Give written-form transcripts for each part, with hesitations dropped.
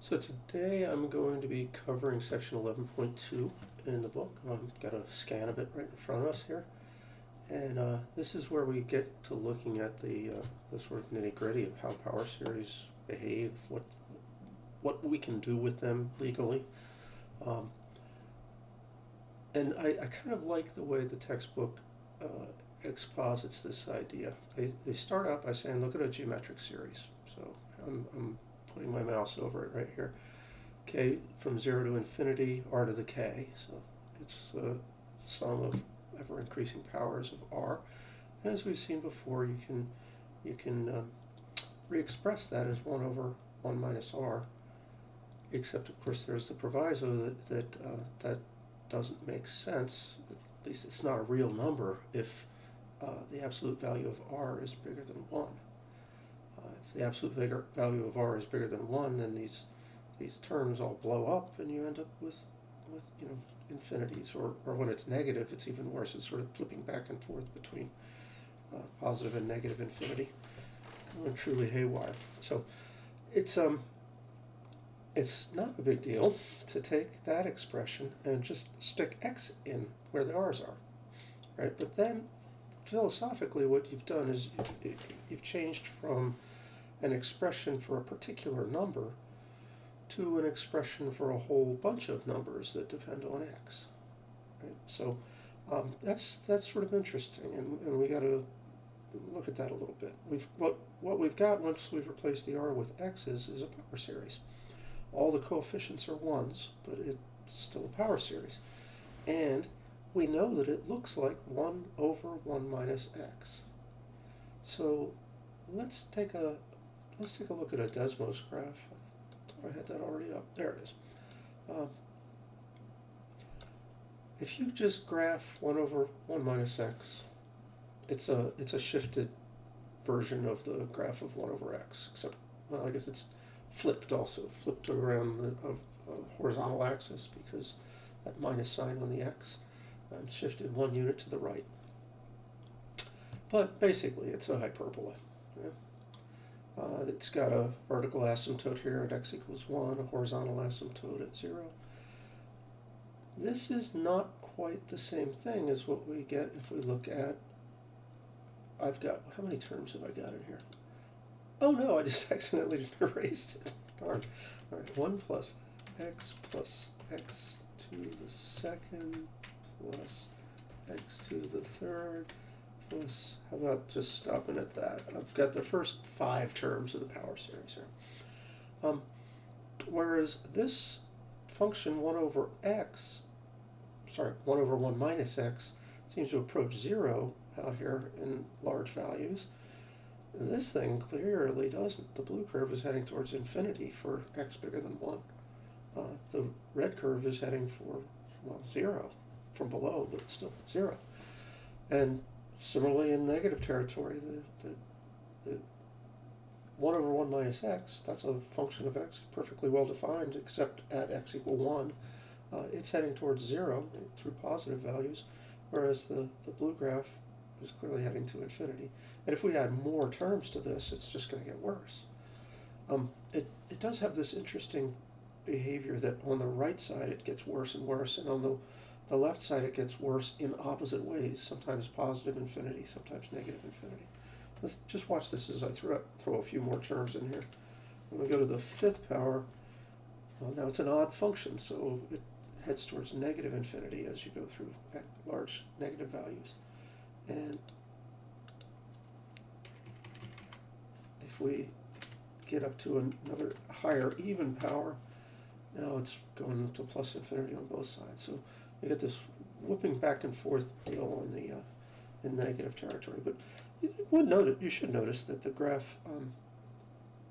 So today I'm going to be covering section 11.2 in the book. I've got a scan of it right in front of us here. And this is where we get to looking at the sort of nitty-gritty of how power series behave, what we can do with them legally. And I kind of like the way the textbook exposits this idea. They start out by saying, look at a geometric series. So I'm putting my mouse over it right here. K from 0 to infinity, r to the k. So it's a sum of ever increasing powers of r. And as we've seen before, you can re-express that as 1 over 1 minus r. Except, of course, there's the proviso that doesn't make sense. At least it's not a real number if the absolute value of r is bigger than 1. If the absolute value of r is bigger than 1, then these terms all blow up, and you end up with infinities. Or when it's negative, it's even worse. It's sort of flipping back and forth between positive and negative infinity, going truly haywire. So it's not a big deal to take that expression and just stick x in where the r's are, right? But then philosophically, what you've done is you've changed from an expression for a particular number to an expression for a whole bunch of numbers that depend on x, right? So that's sort of interesting, and we got to look at that a little bit. What we've got once we've replaced the r with x's is a power series. All the coefficients are 1s, but it's still a power series, and we know that it looks like 1 over 1 minus x. So let's take a look at a Desmos graph. I thought I had that already up. There it is. If you just graph 1 over 1 minus x, it's a shifted version of the graph of 1 over x, except, well, I guess it's flipped around the horizontal axis, because that minus sign on the x, and shifted 1 unit to the right. But basically, it's a hyperbola. Yeah? It's got a vertical asymptote here at x equals 1, a horizontal asymptote at 0. This is not quite the same thing as what we get if we look at, how many terms have I got in here? Oh no, I just accidentally erased it. Darn. All right, 1 plus x to the second plus x to the third plus, how about just stopping at that? I've got the first 5 terms of the power series here. Whereas this function 1 over 1 minus x seems to approach 0 out here in large values. This thing clearly doesn't. The blue curve is heading towards infinity for x bigger than 1. The red curve is heading for, 0 from below, but still 0. And similarly in negative territory, the 1 over 1 minus x, that's a function of x, perfectly well defined, except at x equal 1. It's heading towards 0 through positive values, whereas the blue graph is clearly heading to infinity. And if we add more terms to this, it's just going to get worse. It does have this interesting behavior that on the right side it gets worse and worse, and on the left side it gets worse in opposite ways, sometimes positive infinity, sometimes negative infinity. Let's just watch this as I throw a few more terms in here. When we go to the 5th power, well, now it's an odd function, so it heads towards negative infinity as you go through at large negative values. And if we get up to another higher even power, now it's going to plus infinity on both sides. So you get this whooping back and forth deal on the in negative territory. But you should notice that the graph,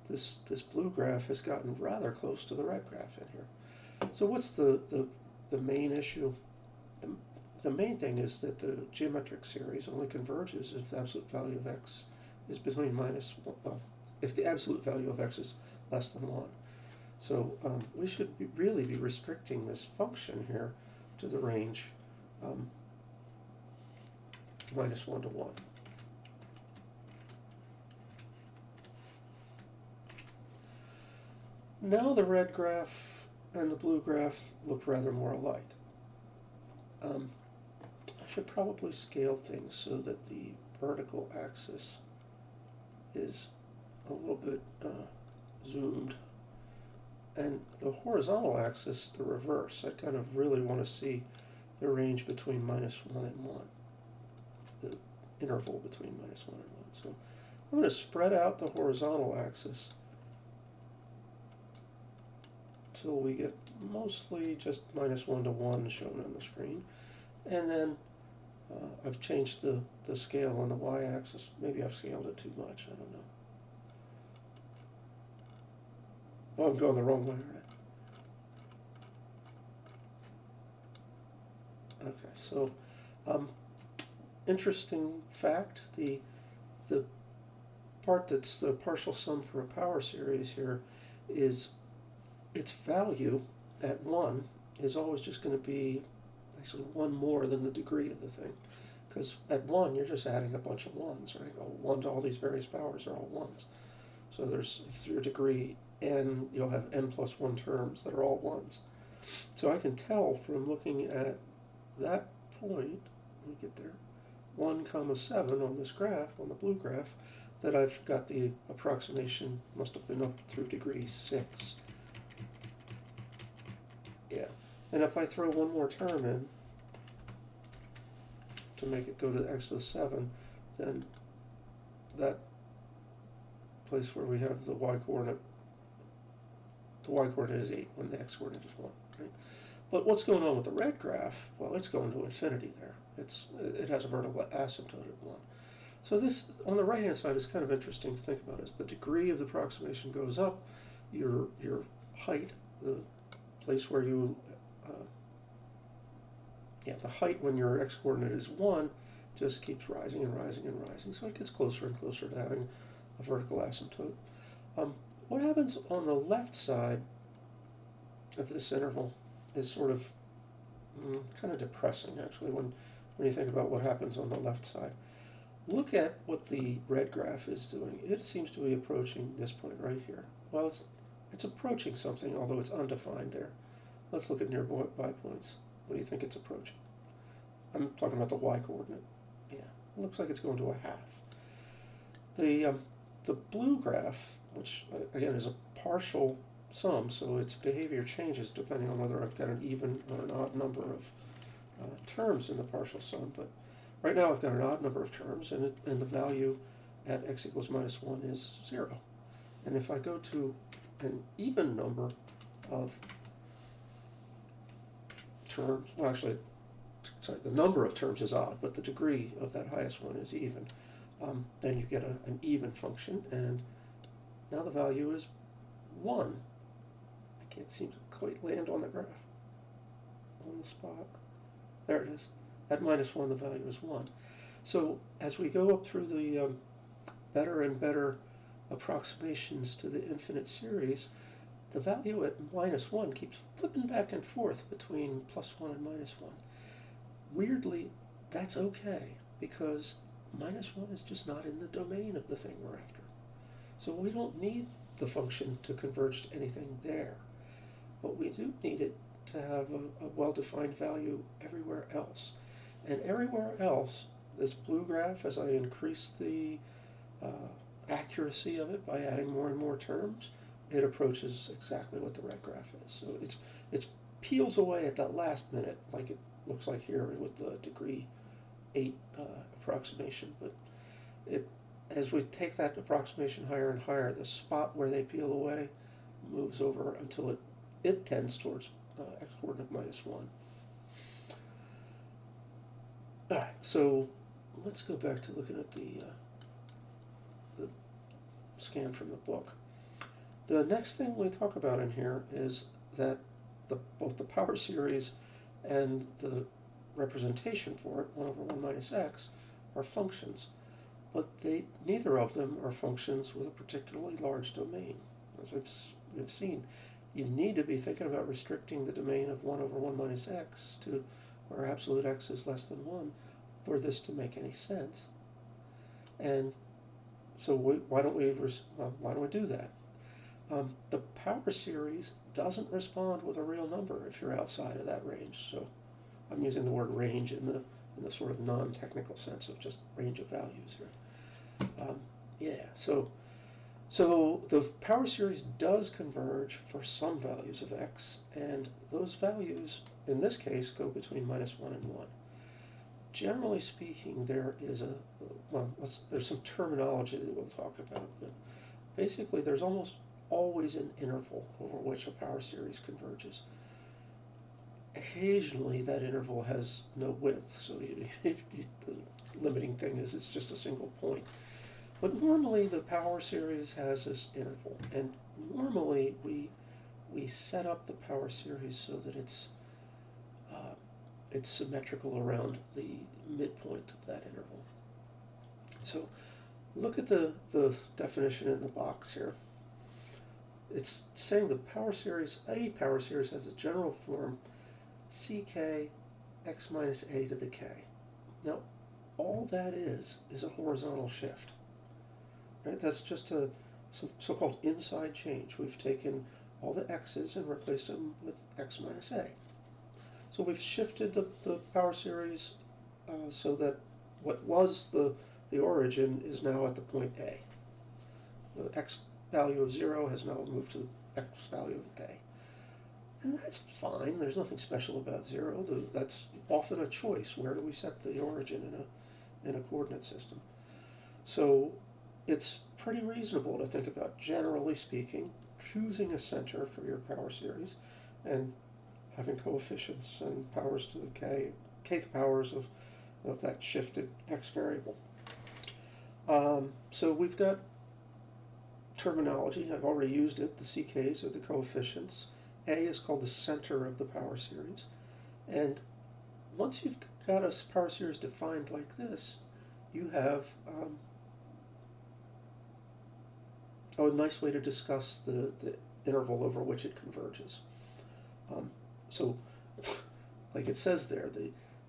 this blue graph, has gotten rather close to the red graph in here. So what's the main issue? The main thing is that the geometric series only converges if the absolute value of x is between minus 1, if the absolute value of x is less than 1. So we should really be restricting this function here to the range minus 1 to 1. now the red graph and the blue graph look rather more alike. I should probably scale things so that the vertical axis is a little bit zoomed, and the horizontal axis the reverse. I kind of really want to see the range between -1 and 1, the interval between -1 and 1. So I'm going to spread out the horizontal axis till we get mostly just -1 to 1 shown on the screen. And then I've changed the scale on the y-axis. Maybe I've scaled it too much, I don't know. Oh, I'm going the wrong way, right? Okay, so interesting fact, the part that's the partial sum for a power series here is its value at 1 is always just going to be actually 1 more than the degree of the thing. Because at 1, you're just adding a bunch of 1s, right? All these various powers are all 1s. So if your degree n, you'll have n plus 1 terms that are all 1s. So I can tell from looking at that point, let me get there, 1 comma 7 on this graph, on the blue graph, that I've got the approximation must have been up through degree 6. Yeah. And if I throw one more term in to make it go to x to the 7, then that place where we have the y-coordinate is 8 when the x-coordinate is 1, right? But what's going on with the red graph? Well, it's going to infinity there. It has a vertical asymptote at 1. So this, on the right-hand side, is kind of interesting to think about. As the degree of the approximation goes up, your height, the place where you, the height when your x-coordinate is 1, just keeps rising and rising and rising. So it gets closer and closer to having a vertical asymptote. What happens on the left side of this interval is sort of kind of depressing, actually, when you think about what happens on the left side. Look at what the red graph is doing. It seems to be approaching this point right here. Well, it's approaching something, although it's undefined there. Let's look at nearby points. What do you think it's approaching? I'm talking about the y-coordinate. Yeah, it looks like it's going to a half. The blue graph, which again is a partial sum, so its behavior changes depending on whether I've got an even or an odd number of terms in the partial sum. But right now I've got an odd number of terms, and the value at x equals -1 is 0. And if I go to an even number of terms, well, actually, sorry, the number of terms is odd, but the degree of that highest one is even. Then you get an even function, and now the value is 1. I can't seem to quite land on the graph, on the spot. There it is. At -1, the value is 1. So as we go up through the better and better approximations to the infinite series, the value at -1 keeps flipping back and forth between +1 and -1. Weirdly, that's okay, because -1 is just not in the domain of the thing we're after. So we don't need the function to converge to anything there. But we do need it to have a well-defined value everywhere else. And everywhere else, this blue graph, as I increase the accuracy of it by adding more and more terms, it approaches exactly what the red graph is. So it's peels away at that last minute, like it looks like here with the degree 8 approximation. But as we take that approximation higher and higher, the spot where they peel away moves over until it tends towards x-coordinate -1. All right, so let's go back to looking at the scan from the book. The next thing we talk about in here is that both the power series and the representation for it, 1 over 1 minus x, are functions, but neither of them are functions with a particularly large domain. As we've seen, you need to be thinking about restricting the domain of 1 over 1 minus x to where absolute x is less than 1 for this to make any sense. And so why don't we do that? The power series doesn't respond with a real number if you're outside of that range. So I'm using the word range in the sort of non-technical sense of just range of values here. Yeah, so the power series does converge for some values of x, and those values, in this case, go between -1 and 1. Generally speaking, there is there's some terminology that we'll talk about, but basically there's almost always an interval over which a power series converges. Occasionally that interval has no width, so the limiting thing is it's just a single point. But normally the power series has this interval, and normally we set up the power series so that it's symmetrical around the midpoint of that interval. So look at the definition in the box here. It's saying a power series has a general form ck x minus a to the k. Now, all that is a horizontal shift. Right? That's just some so-called inside change. We've taken all the x's and replaced them with x minus a. So we've shifted the power series so that what was the origin is now at the point A. The x value of 0 has now moved to the x value of A. And that's fine. There's nothing special about 0. That's often a choice. Where do we set the origin in a coordinate system? So it's pretty reasonable to think about, generally speaking, choosing a center for your power series and having coefficients and powers to the kth powers of that shifted x variable. So we've got terminology. I've already used it. The ck's are the coefficients. A is called the center of the power series. And once you've got a power series defined like this, you have a nice way to discuss the interval over which it converges. So, like it says there,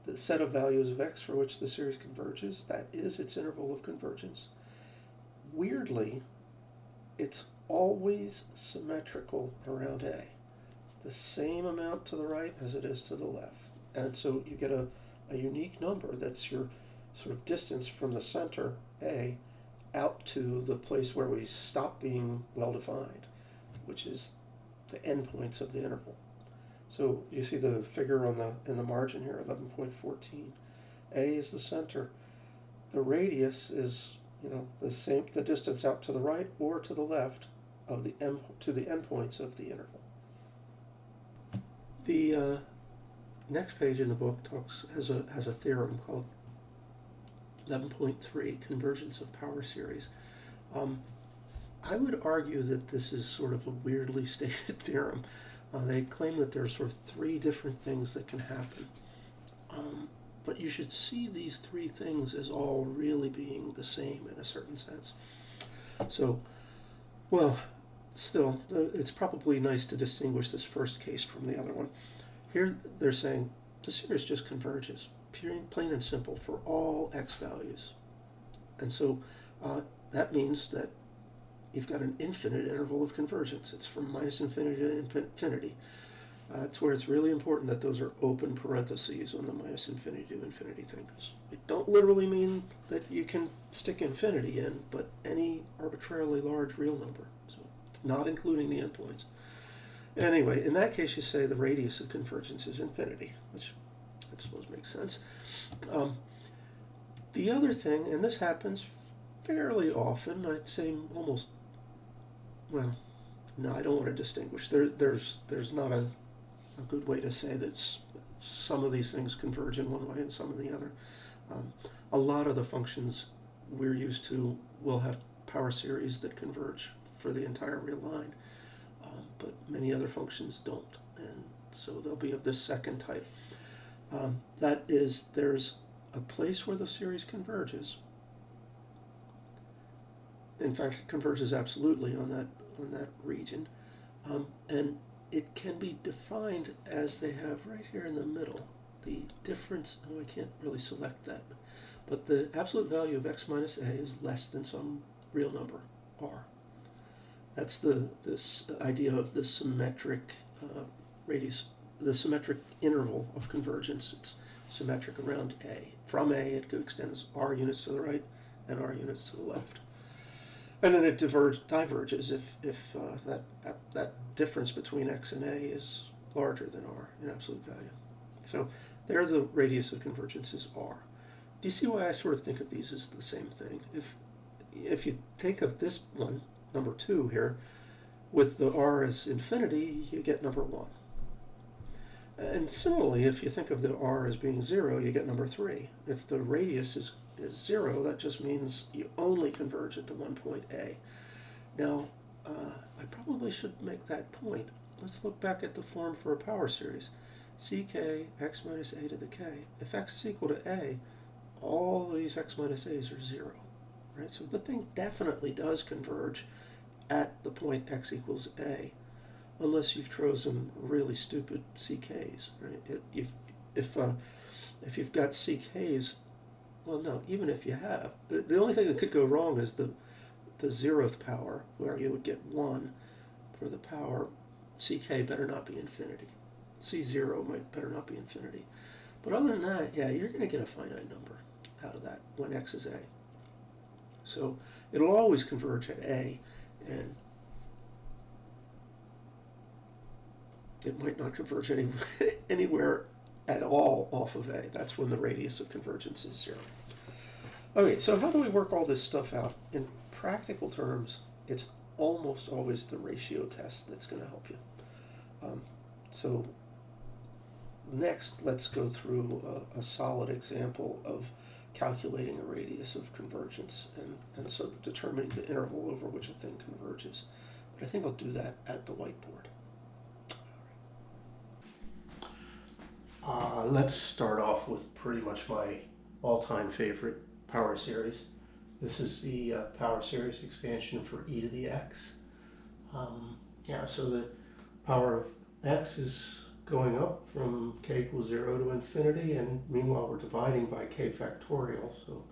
the set of values of x for which the series converges, that is its interval of convergence. Weirdly, it's always symmetrical around A. The same amount to the right as it is to the left. And so you get a unique number that's your sort of distance from the center, A, out to the place where we stop being well-defined, which is the endpoints of the interval. So you see the figure in the margin here, 11.14. A is the center. The radius is the distance out to the right or to the left of the endpoints of the interval. The next page in the book has a theorem called 11.3, convergence of power series. I would argue that this is sort of a weirdly stated theorem. They claim that there are sort of three different things that can happen. But you should see these three things as all really being the same in a certain sense. So, well, still, it's probably nice to distinguish this first case from the other one. Here they're saying the series just converges, plain and simple, for all x values. And so that means that you've got an infinite interval of convergence. It's from -infinity to infinity. That's where it's really important that those are open parentheses on the -infinity to infinity thing. It don't literally mean that you can stick infinity in, but any arbitrarily large real number, so not including the endpoints. Anyway, in that case, you say the radius of convergence is infinity, which I suppose makes sense. The other thing, and this happens fairly often, I'd say almost, well, no, I don't want to distinguish. There's not a good way to say that some of these things converge in one way and some in the other. A lot of the functions we're used to will have power series that converge for the entire real line, but many other functions don't, and so they'll be of this second type. That is, there's a place where the series converges. In fact, it converges absolutely on that region, and it can be defined as they have right here in the middle. The difference, I can't really select that, but the absolute value of x minus a is less than some real number, r. That's this idea of the symmetric radius, the symmetric interval of convergence. It's symmetric around A. From A, it extends r units to the right and r units to the left. And then it diverges if that difference between x and a is larger than r in absolute value. So there the radius of convergence is r. Do you see why I sort of think of these as the same thing? If you think of this one, number 2 here, with the r as infinity, you get number 1. And similarly, if you think of the r as being 0, you get number 3. If the radius is 0, that just means you only converge at the one point A. Now, I probably should make that point. Let's look back at the form for a power series. ck x minus a to the k. If x is equal to a, all these x minus a's are 0. Right? So the thing definitely does converge at the point x equals a, unless you've chosen really stupid ck's. Right? If you've got ck's, well, no, even if you have, the only thing that could go wrong is the 0th power, where you would get 1 for the power. ck better not be infinity. C0 better not be infinity. But other than that, yeah, you're going to get a finite number out of that when x is a. So it'll always converge at a, and it might not converge anywhere at all off of a. That's when the radius of convergence is 0. Okay, so how do we work all this stuff out? In practical terms, it's almost always the ratio test that's going to help you. So next, let's go through a solid example of calculating a radius of convergence and so determining the interval over which a thing converges. But I think I'll do that at the whiteboard. Let's start off with pretty much my all-time favorite power series. This is the power series expansion for e to the x. So the power of x is going up from k equals 0 to infinity, and meanwhile we're dividing by k factorial, so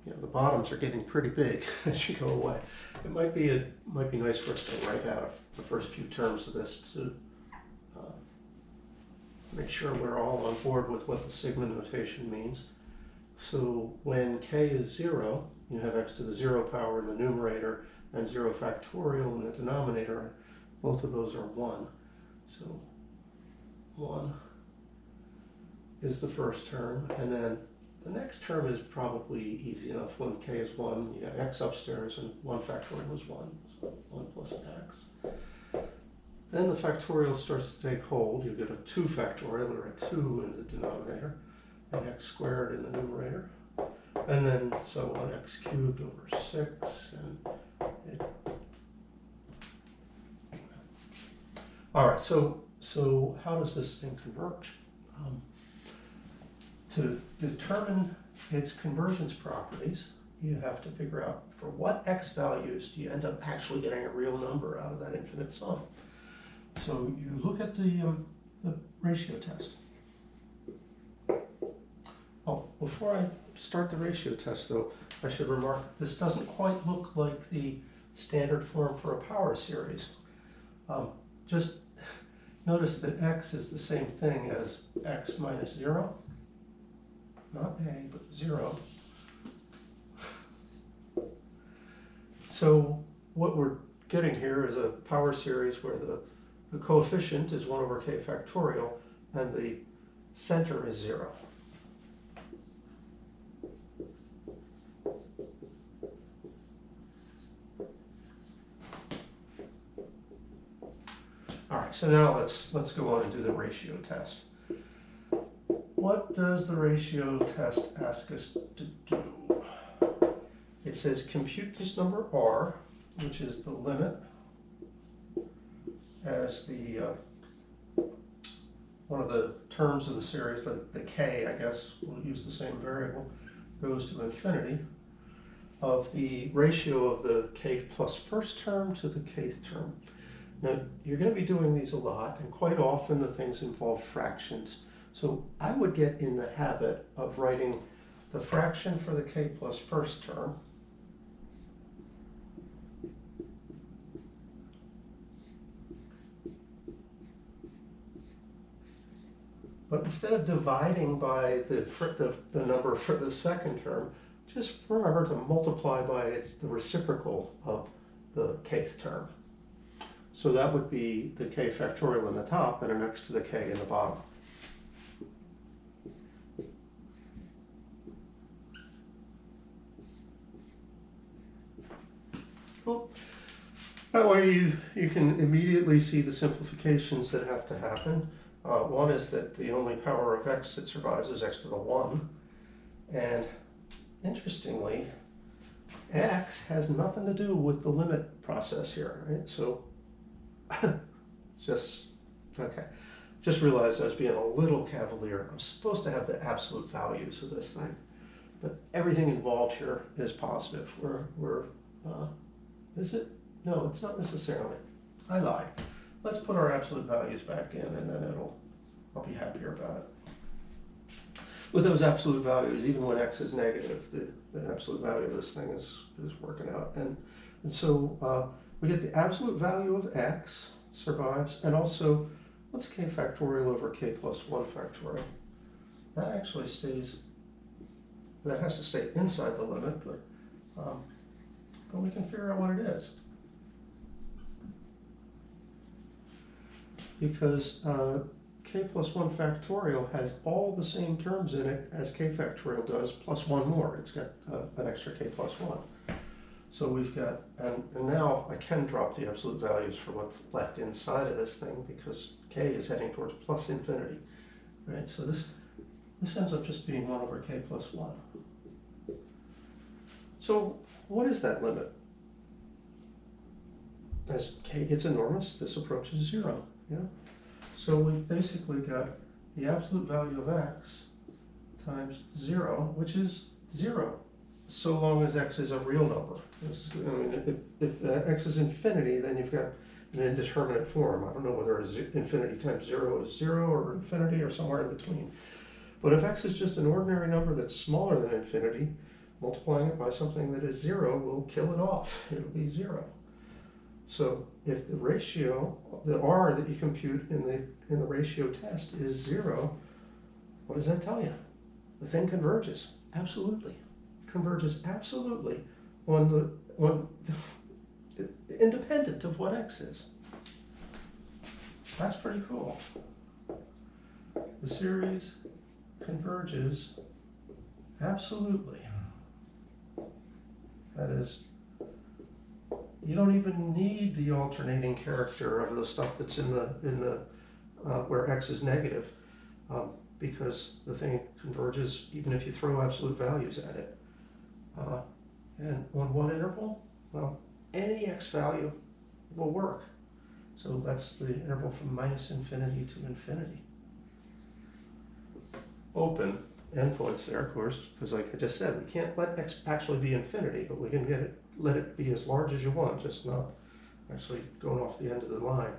the bottoms are getting pretty big as you go away. It might be nice for us to write out the first few terms of this to make sure we're all on board with what the sigma notation means. So when k is 0, you have x to the 0 power in the numerator and 0 factorial in the denominator. Both of those are 1. So 1 is the first term, and then the next term is probably easy enough. When k is 1, you have x upstairs, and 1 factorial is 1, so 1 plus x. Then the factorial starts to take hold. You get a 2 factorial, or a 2 in the denominator, and x squared in the numerator, and then so on, x cubed over 6, and all right, so how does this thing converge? To determine its convergence properties, you have to figure out for what x values do you end up actually getting a real number out of that infinite sum. So you look at the ratio test. Oh, before I start the ratio test, though, I should remark this doesn't quite look like the standard form for a power series. Just notice that x is the same thing as x minus 0. Not a, but 0. So what we're getting here is a power series where the coefficient is 1 over k factorial and the center is 0. All right, so now let's go on and do the ratio test. What does the ratio test ask us to do? It says compute this number r, which is the limit as the one of the terms of the series, the k, I guess, we'll use the same variable, goes to infinity, of the ratio of the k plus first term to the kth term. Now, you're going to be doing these a lot, and quite often the things involve fractions. So I would get in the habit of writing the fraction for the k plus first term But instead of dividing by the number for the second term, just remember to multiply by the reciprocal of the kth term. So that would be the k factorial in the top and an x to the k in the bottom. Cool. That way you can immediately see the simplifications that have to happen. One is that the only power of x that survives is x to the 1. And interestingly, x has nothing to do with the limit process here, right? So just realized I was being a little cavalier. I'm supposed to have the absolute values of this thing, but everything involved here is positive. Is it? No, it's not necessarily. I lied. Let's put our absolute values back in, and then I'll be happier about it. With those absolute values, even when x is negative, the absolute value of this thing is working out. And so we get the absolute value of x survives, and also what's k factorial over k plus 1 factorial? That actually stays, that has to stay inside the limit, but we can figure out what it is. Because k plus 1 factorial has all the same terms in it as k factorial does, plus one more. It's got an extra k plus 1. So we've got, and now I can drop the absolute values for what's left inside of this thing because k is heading towards plus infinity, right? So this ends up just being 1 over k plus 1. So what is that limit? As k gets enormous, this approaches 0. Yeah. So we basically got the absolute value of x times 0, which is 0, so long as x is a real number. If x is infinity, then you've got an indeterminate form. I don't know whether infinity times 0 is 0 or infinity or somewhere in between. But if x is just an ordinary number that's smaller than infinity, multiplying it by something that is 0 will kill it off. It'll be 0. So if the ratio, the r that you compute in the ratio test is 0, what does that tell you? The thing converges. Absolutely. Converges absolutely on independent of what x is. That's pretty cool. The series converges absolutely. That is, you don't even need the alternating character of the stuff that's in the where x is negative, because the thing converges even if you throw absolute values at it. And on what interval? Well, any x value will work. So that's the interval from minus infinity to infinity. Open endpoints there, of course, because like I just said, we can't let x actually be infinity, but we can let it be as large as you want, just not actually going off the end of the line.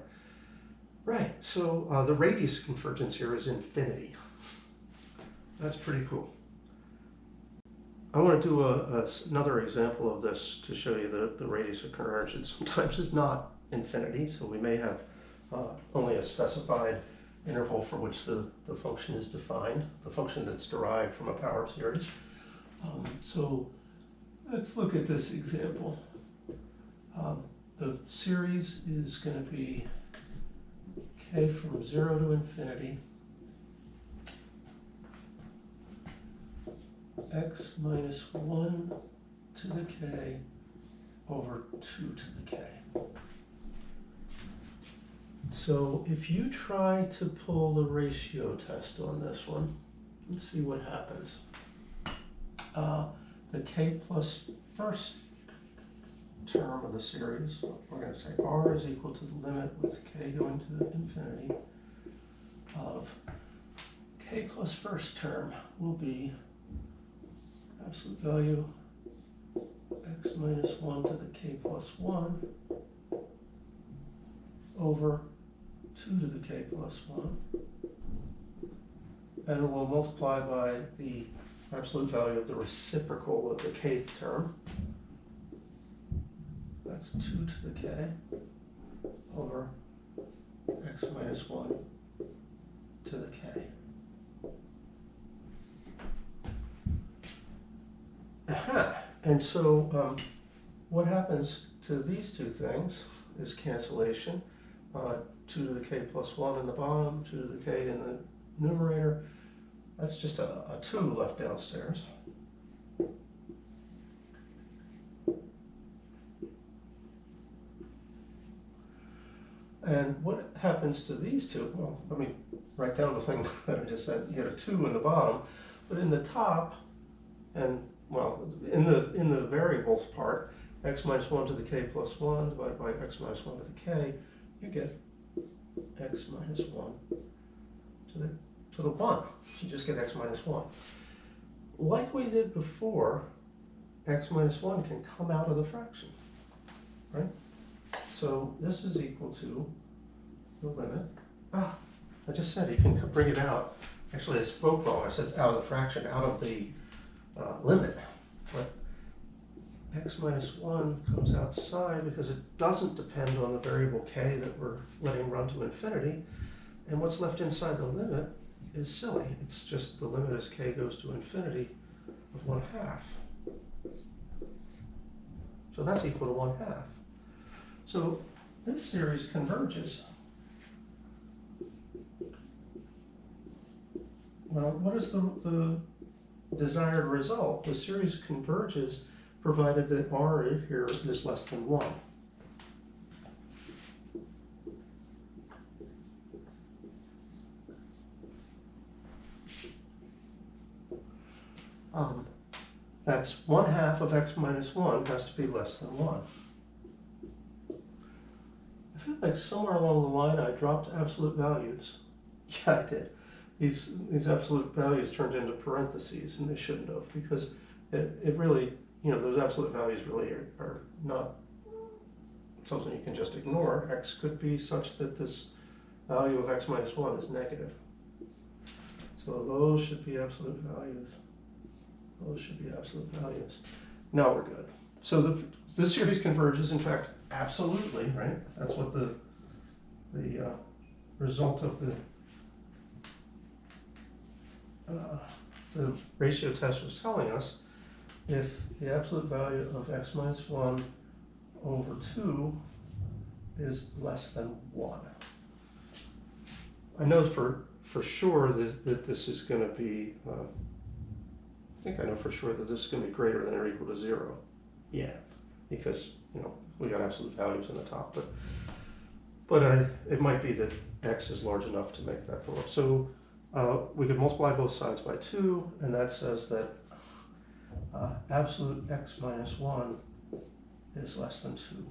Right, so the radius convergence here is infinity. That's pretty cool. I want to do another example of this to show you the radius of convergence. Sometimes it's not infinity, so we may have only a specified interval for which the function is defined, the function that's derived from a power series. So let's look at this example. The series is going to be k from 0 to infinity, x minus 1 to the k over 2 to the k. So if you try to pull the ratio test on this one, let's see what happens. The k plus first term of the series, we're going to say r is equal to the limit with k going to infinity of k plus first term will be absolute value x minus 1 to the k plus 1 over 2 to the k plus 1. And we'll multiply by the absolute value of the reciprocal of the kth term. That's 2 to the k over x minus 1 to the k. And so what happens to these two things is cancellation. 2 to the k plus 1 in the bottom, 2 to the k in the numerator. That's just a 2 left downstairs. And what happens to these two? Well, let me write down the thing that I just said. You get a 2 in the bottom, but in the top, and well, in the variables part, x minus 1 to the k plus 1 divided by x minus 1 to the k, you get x minus 1 to the 1. You just get x minus 1. Like we did before, x minus 1 can come out of the fraction, right? So this is equal to the limit. I just said you can bring it out. Actually, I spoke wrong. I said out of the fraction, out of the limit. But x minus 1 comes outside because it doesn't depend on the variable k that we're letting run to infinity. And what's left inside the limit is silly. It's just the limit as k goes to infinity of 1/2. So that's equal to 1/2. So this series converges. Well, what is the desired result? The series converges provided that r here is less than 1. That's 1/2 of x minus 1 has to be less than 1. I feel like somewhere along the line I dropped absolute values. Yeah, I did. These absolute values turned into parentheses, and they shouldn't have, because it really, those absolute values really are not something you can just ignore. X could be such that this value of x minus 1 is negative. So those should be absolute values. Those should be absolute values. Now we're good. So this series converges, in fact, absolutely, right? That's what the result of the ratio test was telling us. If the absolute value of x minus 1 over 2 is less than 1. I know for sure that this is going to be, I think I know for sure that this is going to be greater than or equal to 0. Yeah, because, we got absolute values in the top, but it might be that x is large enough to make that go up. So we could multiply both sides by 2, and that says that absolute x minus 1 is less than 2.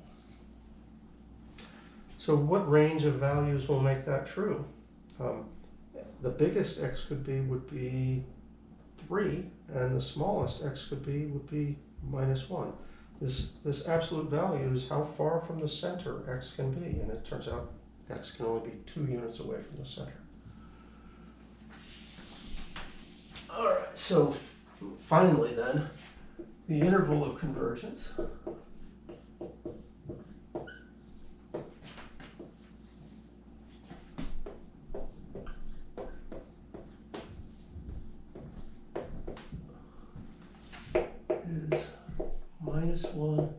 So what range of values will make that true? The biggest x would be 3, and the smallest x would be minus 1. This absolute value is how far from the center x can be, and it turns out x can only be 2 units away from the center. All right, so finally then, the interval of convergence. Is minus 1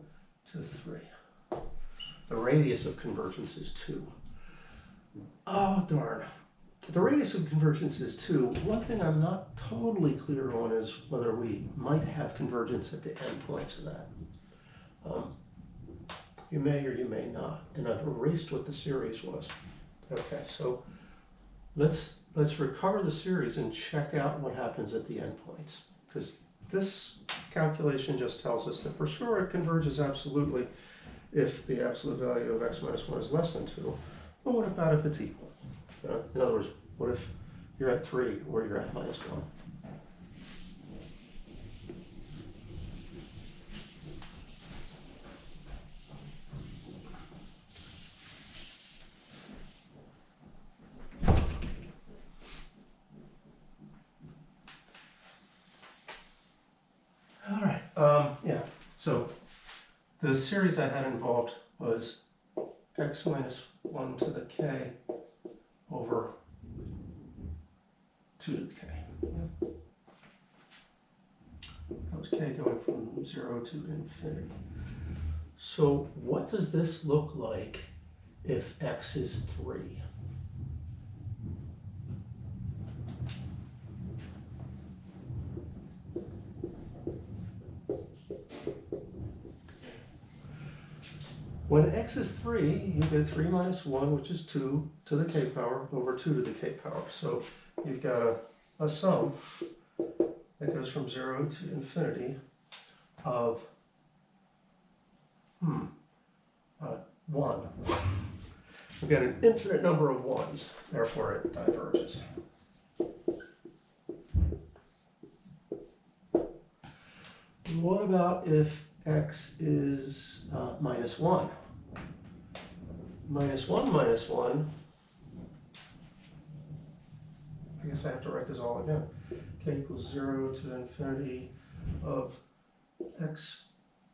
to 3. The radius of convergence is 2. Oh, darn. The radius of convergence is 2. One thing I'm not totally clear on is whether we might have convergence at the endpoints of that. You may or you may not. And I've erased what the series was. Okay, so let's recover the series and check out what happens at the endpoints. Because this calculation just tells us that for sure it converges absolutely if the absolute value of x minus 1 is less than 2. But what about if it's equal? In other words, what if you're at 3 or you're at minus 1? All right, yeah, so the series I had involved was x minus 1 to the k over 2 to the k. Yeah. is k going from 0 to infinity. So what does this look like if x is 3? When x is 3, you get 3 minus 1, which is 2 to the k power, over 2 to the k power. So you've got a sum that goes from 0 to infinity of 1. We've got an infinite number of 1s, therefore it diverges. What about if x is minus 1? Minus 1 minus 1, I guess I have to write this all again. K equals 0 to infinity of x.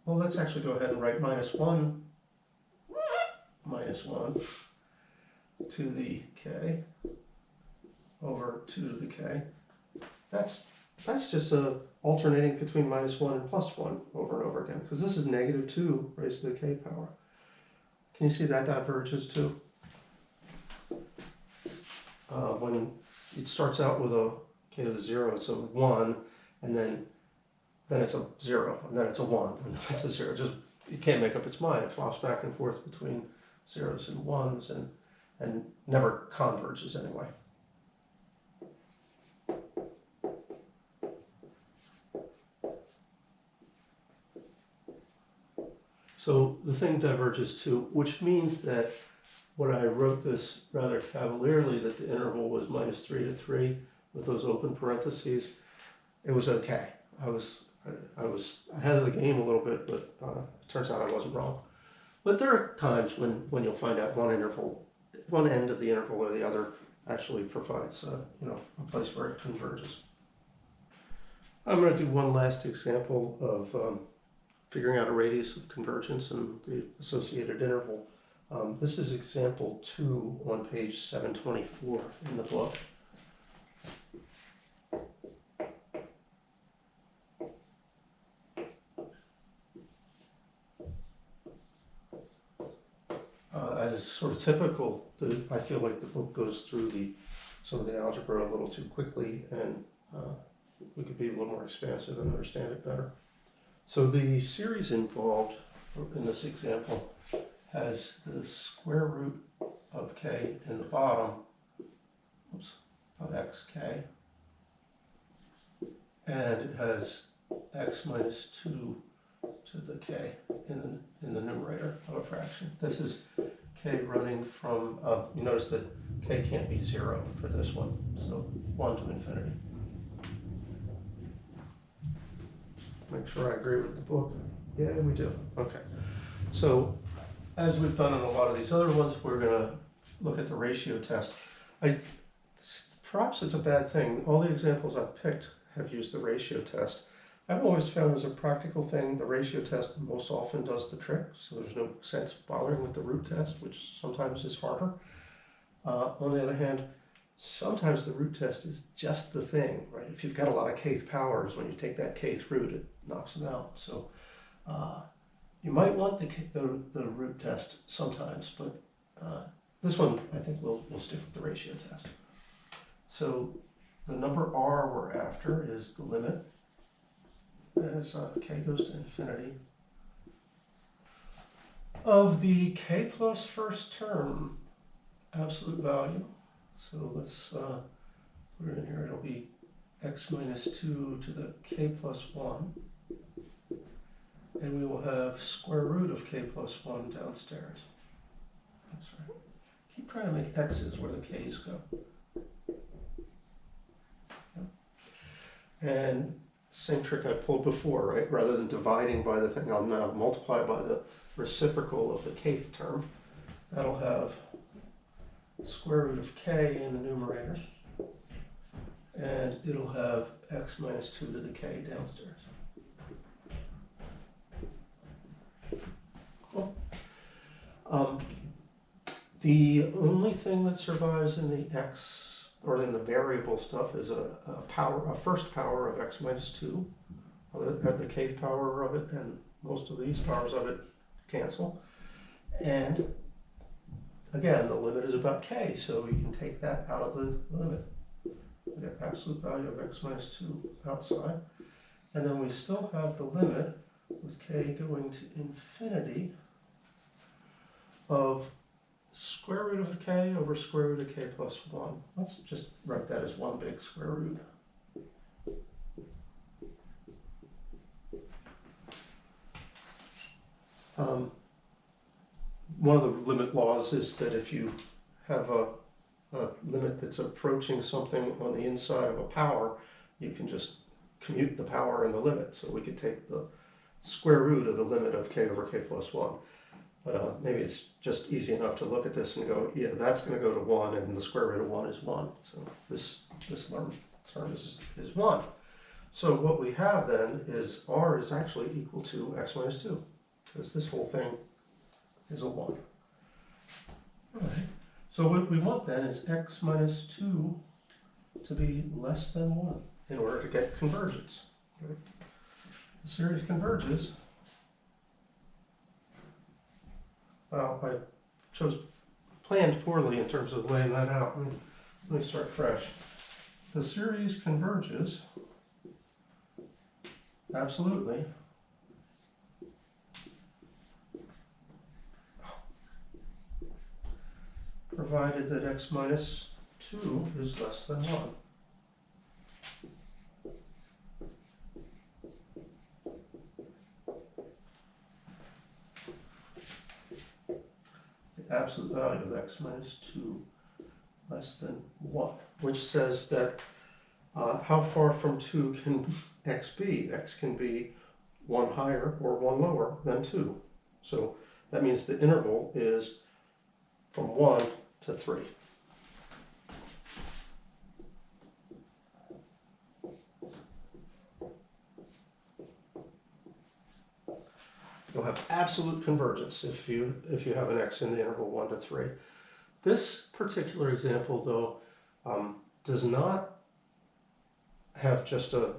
Well, let's actually go ahead and write minus 1 minus 1 to the k over 2 to the k. That's just alternating between minus 1 and plus 1 over and over again, because this is negative 2 raised to the k power. Can you see that diverges too? When it starts out with a k to the 0, it's a 1, and then it's a 0, and then it's a 1, and then it's a 0. Just, you can't make up its mind. It flops back and forth between 0s and 1s and never converges anyway. So the thing diverges too, which means that when I wrote this rather cavalierly, that the interval was minus 3 to 3 with those open parentheses, it was okay. I was ahead of the game a little bit, but it turns out I wasn't wrong. But there are times when you'll find out one end of the interval or the other actually provides a place where it converges. I'm going to do one last example of figuring out a radius of convergence and the associated interval. This is example 2 on page 724 in the book. As is sort of typical, I feel like the book goes through some of the algebra a little too quickly, and we could be a little more expansive and understand it better. So the series involved in this example has the square root of k in the bottom, of xk, and it has x minus 2 to the k in the numerator of a fraction. This is k running from, you notice that k can't be 0 for this one, so 1 to infinity. Make sure I agree with the book. Yeah, we do. Okay. So, as we've done in a lot of these other ones, we're going to look at the ratio test. Perhaps it's a bad thing. All the examples I've picked have used the ratio test. I've always found as a practical thing, the ratio test most often does the trick, so there's no sense bothering with the root test, which sometimes is harder. On the other hand, sometimes the root test is just the thing, right? If you've got a lot of kth powers, when you take that kth root, it knocks them out. So you might want the root test sometimes, but this one I think we'll stick with the ratio test. So the number r we're after is the limit as k goes to infinity of the k plus first term absolute value. So let's put it in here. It'll be x minus 2 to the k plus 1. And we will have square root of k plus 1 downstairs. That's right. Keep trying to make x's where the k's go. Yeah. And same trick I pulled before, right? Rather than dividing by the thing, I'll now multiply by the reciprocal of the kth term. That'll have square root of k in the numerator, and it'll have x minus 2 to the k downstairs. Cool. The only thing that survives in the x, or in the variable stuff, is a first power of x minus 2, at the kth power of it, and most of these powers of it cancel. And again, the limit is about k, so we can take that out of the limit. We get absolute value of x minus 2 outside. And then we still have the limit with k going to infinity of square root of k over square root of k plus 1. Let's just write that as one big square root. One of the limit laws is that if you have a limit that's approaching something on the inside of a power, you can just commute the power in the limit. So we could take the square root of the limit of k over k plus 1. But maybe it's just easy enough to look at this and go, yeah, that's going to go to 1, and the square root of 1 is 1. So this term is 1. So what we have then is r is actually equal to x minus 2, because this whole thing is a 1. All right. So what we want then is x minus 2 to be less than 1 in order to get convergence. Right? The series converges. Well, I planned poorly in terms of laying that out. Let me start fresh. The series converges absolutely provided that x minus 2 is less than 1. The absolute value of x minus 2 less than 1, which says that how far from 2 can x be? X can be 1 higher or 1 lower than 2. So that means the interval is from 1 to 3. You'll have absolute convergence if you have an x in the interval 1 to 3. This particular example, though, does not have just a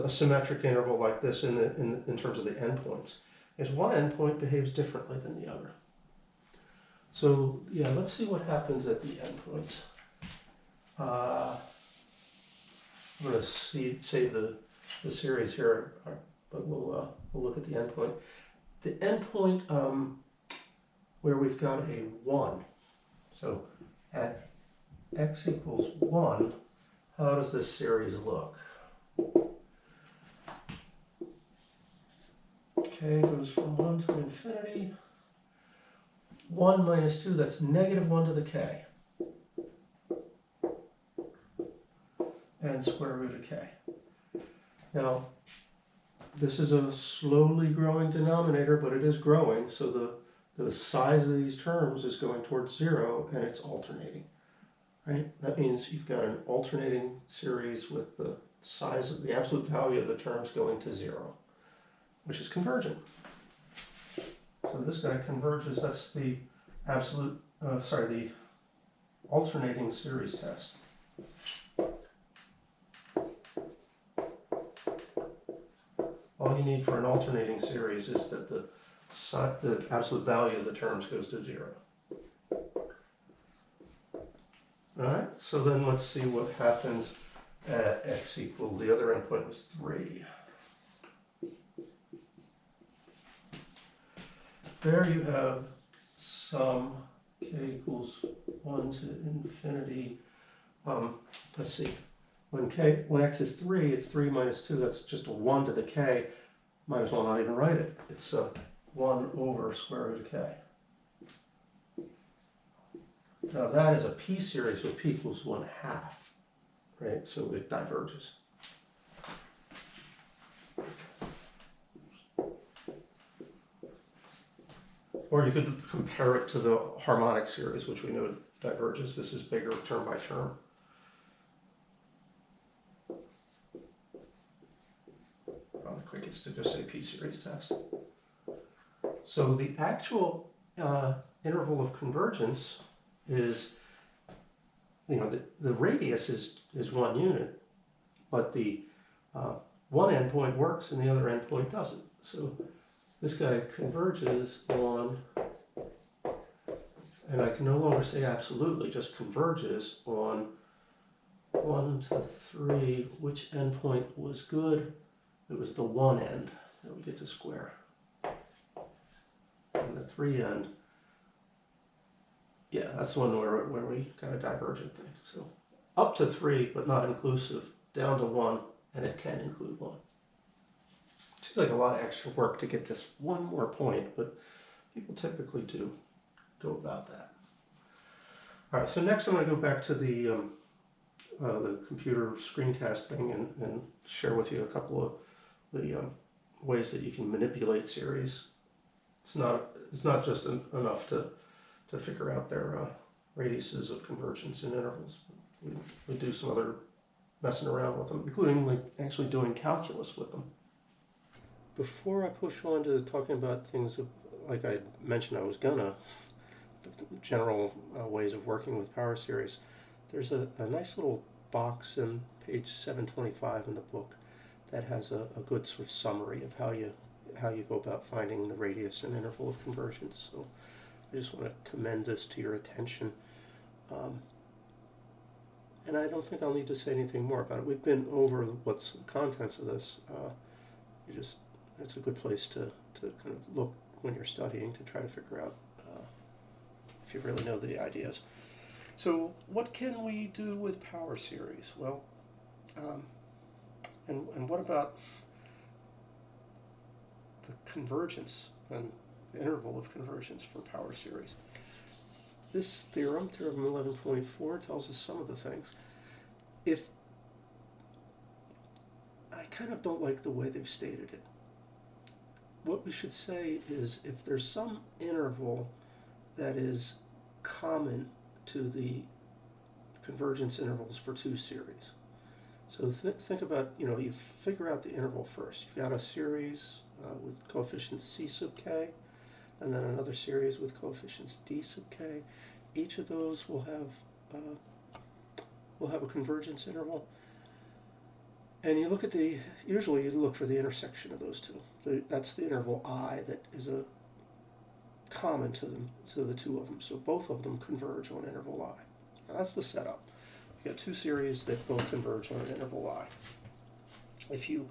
symmetric interval like this in terms of the endpoints. There's one endpoint behaves differently than the other. So yeah, let's see what happens at the endpoints. I'm going to save the series here, but we'll look at the endpoint. The endpoint where we've got a 1. So at x equals 1, how does this series look? K goes from 1 to infinity. 1 minus 2, that's negative 1 to the k. And square root of k. Now, this is a slowly growing denominator, but it is growing, so the size of these terms is going towards 0, and it's alternating. Right? That means you've got an alternating series with the size of the absolute value of the terms going to 0, which is convergent. So this guy converges. That's the the alternating series test. All you need for an alternating series is that the absolute value of the terms goes to 0. All right, so then let's see what happens at x equal, the other endpoint was 3. There you have some k equals 1 to infinity. Let's see, when x is 3, it's 3 minus 2, that's just a 1 to the k. Might as well not even write it. It's 1 over square root of k. Now that is a p-series with p equals 1/2, right? So it diverges. Or you could compare it to the harmonic series, which we know diverges. This is bigger term by term. Probably quickest to just say p-series test. So the actual interval of convergence is, the radius is 1 unit, but the one endpoint works and the other endpoint doesn't. So this guy converges on, and I can no longer say absolutely, just converges on 1 to 3, which endpoint was good? It was the 1 end that we get to square. And the 3 end, yeah, that's the one where we got a divergent thing. So up to 3, but not inclusive, down to 1, and it can include 1. Seems like a lot of extra work to get this one more point, but people typically do go about that. All right, so next I'm going to go back to the computer screencast thing and share with you a couple of the ways that you can manipulate series. It's not just enough to figure out their radiuses of convergence in intervals. We do some other messing around with them, including like actually doing calculus with them. Before I push on to talking about things like I mentioned I was gonna, general ways of working with power series, there's a nice little box in page 725 in the book that has a good sort of summary of how you go about finding the radius and interval of convergence. So I just want to commend this to your attention. And I don't think I'll need to say anything more about it. We've been over what's the contents of this. It's a good place to kind of look when you're studying to try to figure out if you really know the ideas. So what can we do with power series? Well, and what about the convergence and the interval of convergence for power series? This theorem, Theorem 11.4, tells us some of the things. If I kind of don't like the way they've stated it. What we should say is if there's some interval that is common to the convergence intervals for two series. So think about, you figure out the interval first. You've got a series with coefficients c sub k, and then another series with coefficients d sub k. Each of those will have a convergence interval. And you look at usually you look for the intersection of those two. That's the interval I that is a common to the two of them. So both of them converge on interval I. Now that's the setup. You've got two series that both converge on an interval I. If you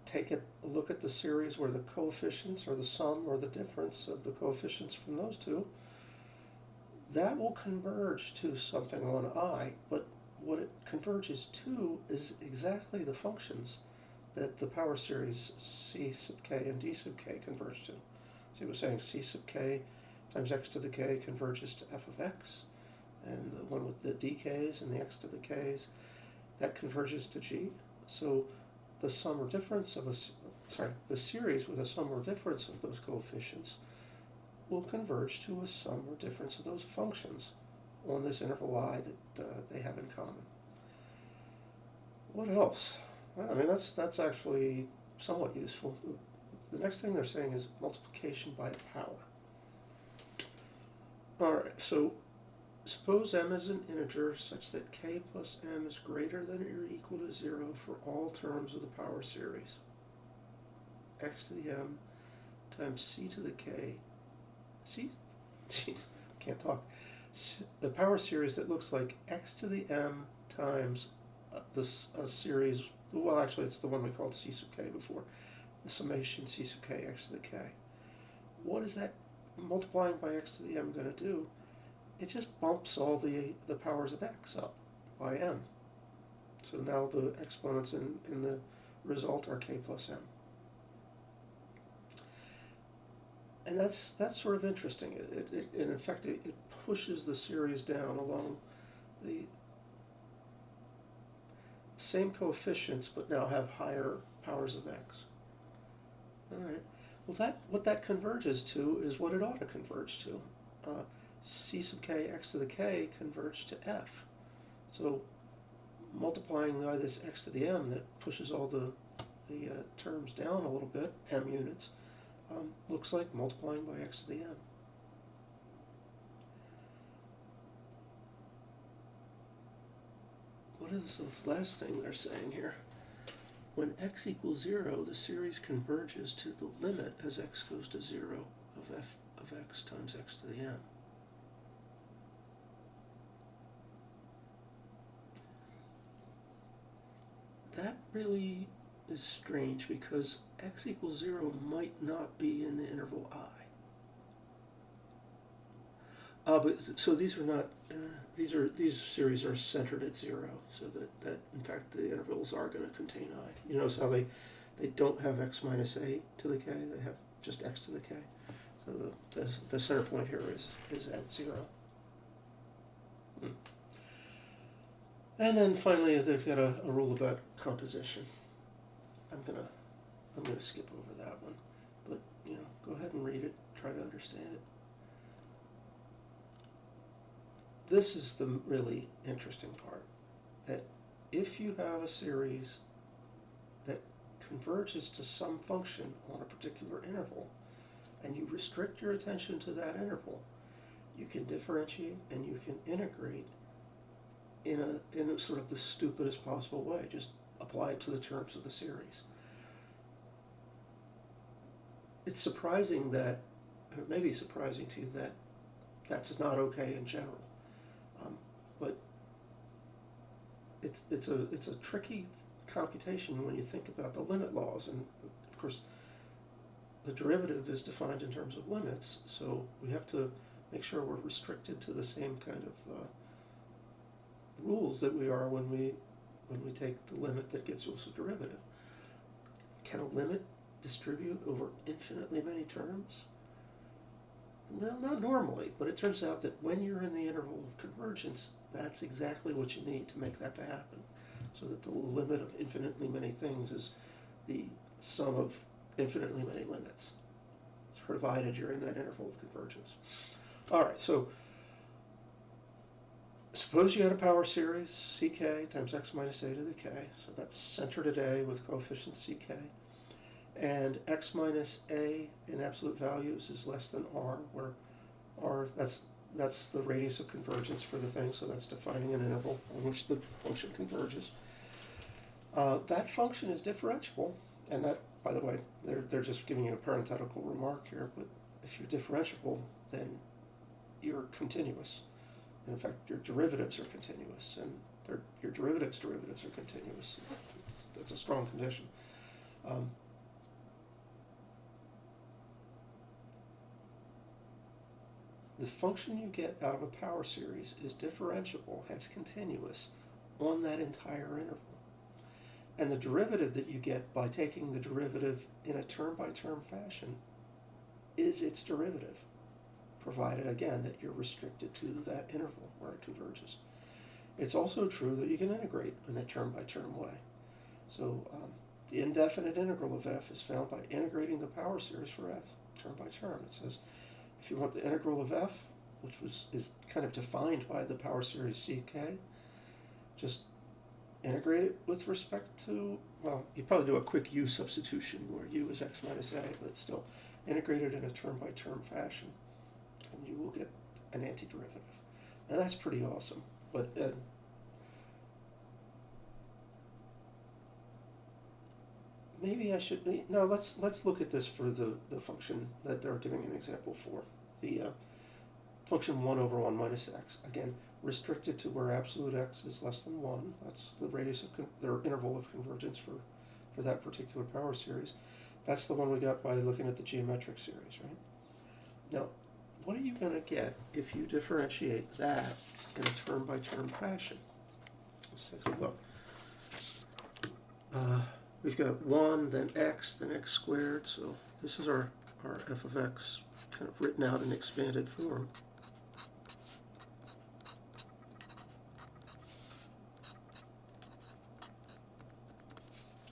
take a look at the series where the coefficients or the sum or the difference of the coefficients from those two, that will converge to something on I, but what it converges to is exactly the functions that the power series c sub k and d sub k converge to. So he was saying c sub k times x to the k converges to f of x, and the one with the dk's and the x to the k's, that converges to g. So the sum or difference of the series with a sum or difference of those coefficients will converge to a sum or difference of those functions on this interval I that they have in common. What else? Well, I mean, that's actually somewhat useful. The next thing they're saying is multiplication by a power. All right, so suppose m is an integer such that k plus m is greater than or equal to 0 for all terms of the power series. X to the m times c to the k. Can't talk. The power series that looks like x to the m times this series, well actually it's the one we called c sub k before, the summation c sub k x to the k. What is that multiplying by x to the m going to do? It just bumps all the powers of x up by m. So now the exponents in the result are k plus m. And that's sort of interesting. In effect, it pushes the series down along the same coefficients, but now have higher powers of x. All right. Well, what that converges to is what it ought to converge to. C sub k x to the k converge to f. So multiplying by this x to the m that pushes all the terms down a little bit, m units, looks like multiplying by x to the m. What is this last thing they're saying here? when x equals 0, the series converges to the limit as x goes to 0 of f of x times x to the n. That really is strange because x equals 0 might not be in the interval I. So these are not, these series are centered at 0, so that in fact the intervals are going to contain I. You notice how they don't have x minus a to the k, they have just x to the k. So the center point here is at 0. And then finally, they've got a rule about composition. I'm gonna skip over that one, but go ahead and read it. Try to understand it. This is the really interesting part. That if you have a series that converges to some function on a particular interval, and you restrict your attention to that interval, you can differentiate and you can integrate in a sort of the stupidest possible way. Just apply it to the terms of the series. It's surprising that, or it may be surprising to you that that's not okay in general, but it's a tricky computation when you think about the limit laws, and of course the derivative is defined in terms of limits, so we have to make sure we're restricted to the same kind of rules that we are when we take the limit that gets us a derivative. Can a limit distribute over infinitely many terms? Well, not normally, but it turns out that when you're in the interval of convergence, that's exactly what you need to make that to happen. So that the limit of infinitely many things is the sum of infinitely many limits. It's provided during that interval of convergence. All right, so suppose you had a power series, ck times x minus a to the k, so that's centered at a with coefficient ck, and x minus a in absolute values is less than r, where r, that's the radius of convergence for the thing, so that's defining an interval on which the function converges. That function is differentiable, and that, by the way, they're just giving you a parenthetical remark here, but if you're differentiable, then you're continuous. And in fact, your derivatives are continuous, and your derivatives are continuous. That's a strong condition. The function you get out of a power series is differentiable, hence continuous, on that entire interval. And the derivative that you get by taking the derivative in a term-by-term fashion is its derivative, provided, again, that you're restricted to that interval where it converges. It's also true that you can integrate in a term-by-term way. So the indefinite integral of f is found by integrating the power series for f, term by term. It says if you want the integral of f, which is kind of defined by the power series ck, just integrate it with respect to, well, you probably do a quick u substitution where u is x minus a, but still integrate it in a term-by-term fashion, and you will get an antiderivative. And that's pretty awesome. But maybe I should be, no, let's look at this for the function that they're giving an example for. The function 1 over 1 minus x, again, restricted to where absolute x is less than 1. That's the radius of their interval of convergence for that particular power series. That's the one we got by looking at the geometric series, right? Now, what are you going to get if you differentiate that in a term-by-term fashion? Let's take a look. We've got 1, then x squared, so this is our f of x kind of written out in expanded form.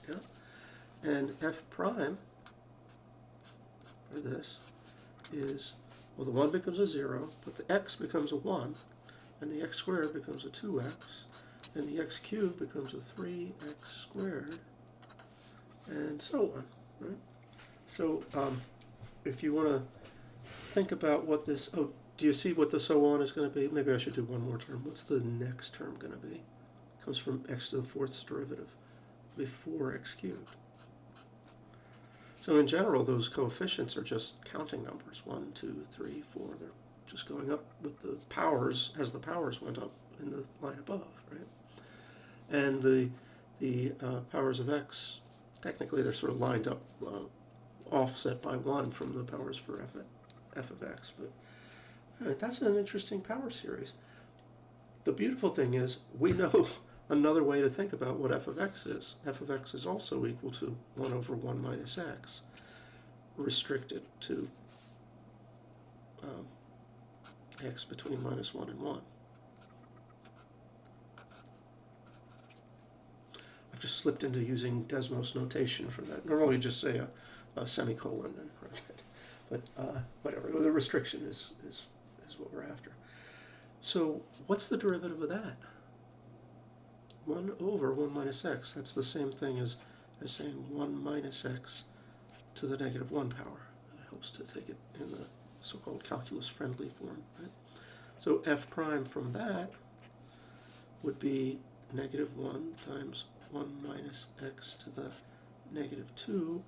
Yeah. And f prime for this is, well, the 1 becomes a 0, but the x becomes a 1, and the x squared becomes a 2x, and the x cubed becomes a 3x squared, and so on, right? So if you want to think about what this, oh, do you see what the so on is going to be? Maybe I should do one more term. What's the next term going to be? It comes from x to the 4th derivative. before x cubed. So in general, those coefficients are just counting numbers, 1, 2, 3, 4. They're just going up with the powers as the powers went up in the line above, right? And the powers of x, technically they're sort of lined up, offset by 1 from the powers for f of x. But right, that's an interesting power series. The beautiful thing is we know another way to think about what f of x is. F of x is also equal to 1 over 1 minus x, restricted to x between minus 1 and 1. I've just slipped into using Desmos notation for that. Normally you just say a semicolon, and, but whatever. The restriction is what we're after. So what's the derivative of that? 1 over 1 minus x. That's the same thing as saying 1 minus x to the negative 1 power. It helps to take it in the so-called calculus-friendly form. Right? So f prime from that would be negative 1 times 1 minus x to the negative 2,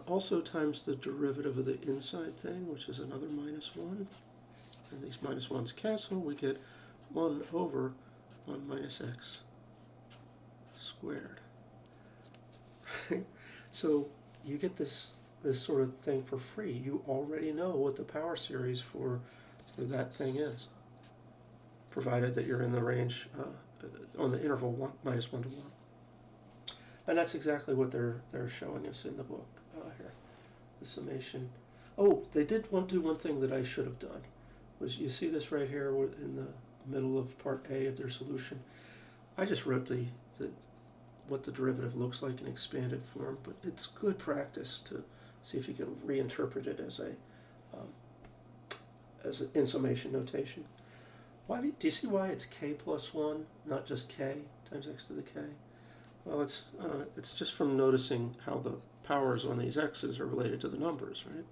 also times the derivative of the inside thing, which is another minus 1. And these minus 1's cancel. We get 1 over 1 minus x squared. So you get this sort of thing for free. You already know what the power series for that thing is, provided that you're in the range on the interval minus 1 to 1. And that's exactly what they're showing us in the book here. The summation. Oh, they did do one thing that I should have done. Was you see this right here in the middle of part A of their solution? I just wrote what the derivative looks like in expanded form, but it's good practice to see if you can reinterpret it as an in summation notation. Do you see why it's k plus 1, not just k times x to the k? Well, it's just from noticing how the powers on these x's are related to the numbers, right?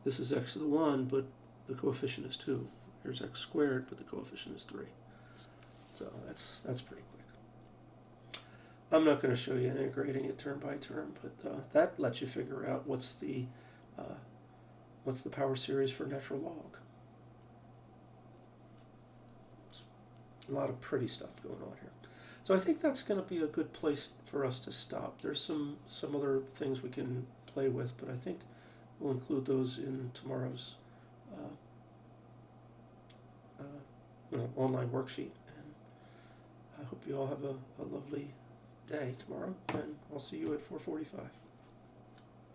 This is x to the 1, but the coefficient is 2. Here's x squared, but the coefficient is 3. So that's pretty quick. I'm not going to show you integrating it term by term, but that lets you figure out what's the power series for natural log. A lot of pretty stuff going on here. So I think that's going to be a good place for us to stop. There's some other things we can play with, but I think we'll include those in tomorrow's online worksheet. And I hope you all have a lovely day tomorrow, and I'll see you at 4:45.